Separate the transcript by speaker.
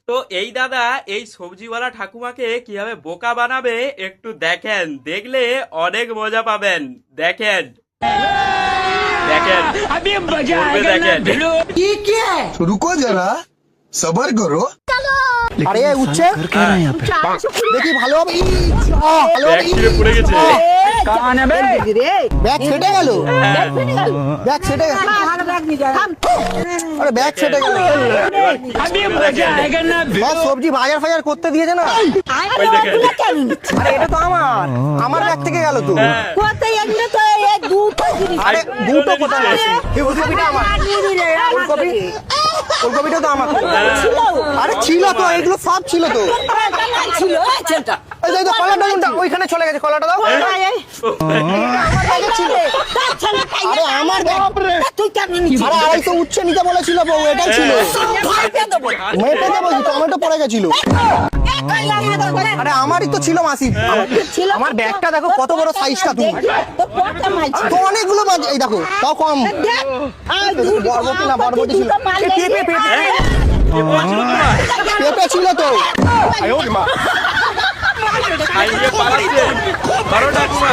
Speaker 1: তো এই দাদা এই সবজিওয়ালা ঠাকুমাকে কিভাবে বোকা বানাবে একটু দেখেন, দেখলে অনেক মজা পাবেন। দেখেন দেখেন করবে, দেখেন।
Speaker 2: रुको जरा सबर करो।
Speaker 3: আরে উঠছে দেখি ভালো হবে ভালো
Speaker 1: ব্যাগ ছিঁড়ে পড়ে গেছে।
Speaker 3: ব্যাগ ছেটে গেল ব্যাগ ছেটে গেল আরে ব্যাগ ছেটে গেল বস সবজি বাজার ফাজার করতে দিয়েছে না
Speaker 1: ওই দেখেন।
Speaker 3: আরে এটা তো আমার ব্যাগ থেকে গেল তো আরে দুটো কোথায় আছে এই ফুলকপিটা আমার ফুলকপিটা তো আমার আরে ছিল তো এগুলো সব ছিল তো এই যে কলাটা কোনটা ওইখানে চলে গেছে কলাটা দাও আরে আমার আরে আড়াইশো উচ্ছে নিতে বলেছিল বউ এটাই ছিল মেপে দেবো টমেটো পড়ে গেছিল আরে আমারই তো ছিল মাসি আমার ব্যাগটা দেখো কত বড় সাইজটা তুমি তো অনেকগুলো এই দেখো তাও কম বরবটি না বরবটি ছিল পেঁপে ছিল তো
Speaker 1: খাইয়ে পালাচ্ছে, বড় ঠাকুমা।